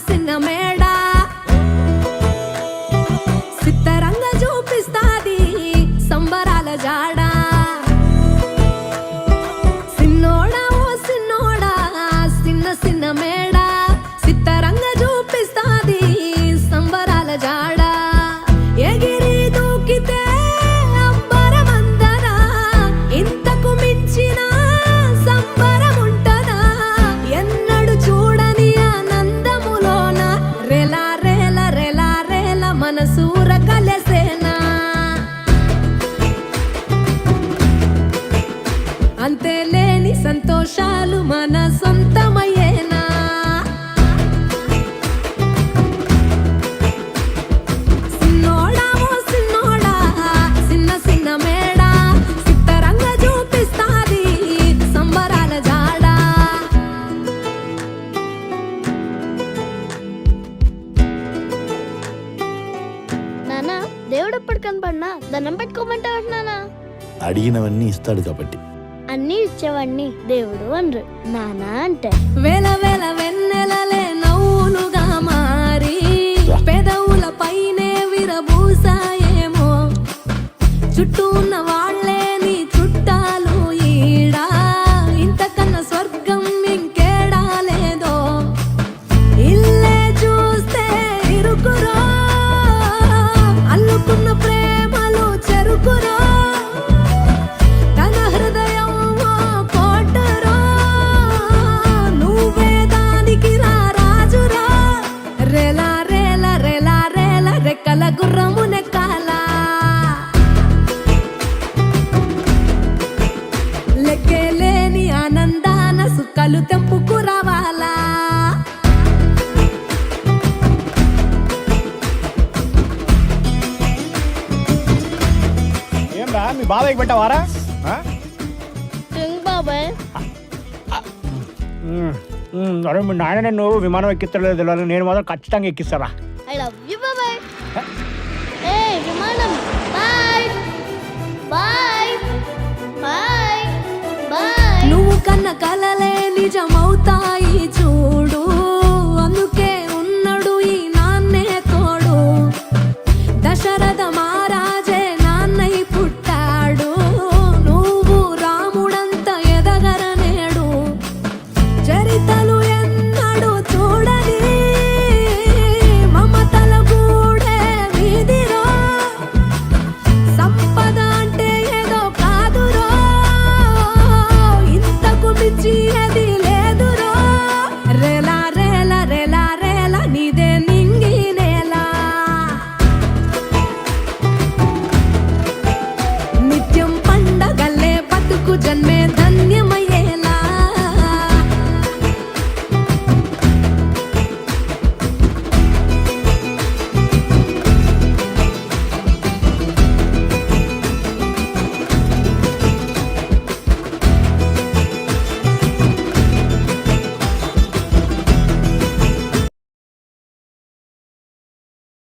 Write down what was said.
సిన్న మేడ సిత్తరంగా చూపిస్తాది సంబరాల జాడ సిన్నోడా ఓ సిన్నోడా సిన్న సిన్న మేడ సిత్తరంగా చూపిస్తాది సంబరాల జాడ ఎగిరి దూకితే అంబరమందరా ఇంతకు మించిన సంబరం ఉంటదా ఎన్నడు చూడని ఆనందములోన రెలా రేల రెలా రేల మనసూర కలసేనా అంతే లేని సంతోషాలు మన సొంతమయ్యేనా సిన్నోడా ఓ సిన్నోడా సిన్న సిన్న మేడ సిత్తరంగా చూపిస్తాది సంబరాల జాడ నానా దేవుడు ఎప్పుడు కనపడినా దండం పెట్టుకోమంటావు నానా అడిగినవన్నీ ఇస్తాడు కాబట్టి. అన్ని ఇచ్చేవాడిని దేవుడు అనరు నానా అంటే వేల వేల వెన్నెలలే నవ్వులుగా మారి పెదవుల పైనే విరబూసాయేమో చుట్టూ ఉన్న వాళ్ళే నీ చుట్టాలు ఈడా ఇంతకన్నా స్వర్గం ఇంకేడా లేదో ఇల్లే చూస్తే ఇరుకురో అల్లుకున్న ప్రేమలు చెరుకురో తన హృదయం ఓ కోటరో నువ్వే దానికి రా రాజురా రెలా రేల రెలా రేల రెక్కల గుర్రము నెక్కాల లెక్కలేని ఆనందాన సుక్కలు తెంపుకు రావాలా ఏం రా మీ బాబాయ్కి పెట్టావారా బాబాయ్ అరే మీ నాయన నువ్వు విమానం ఎక్కిస్తలేదు తెలియదు, నేను మాత్రం ఖచ్చితంగా ఎక్కిస్తారా. ఐ లవ్ యు బాబాయ్ ఏ విమానం బై బై బై బై నువ్వు కన్న కలలే నిజమవుతాయి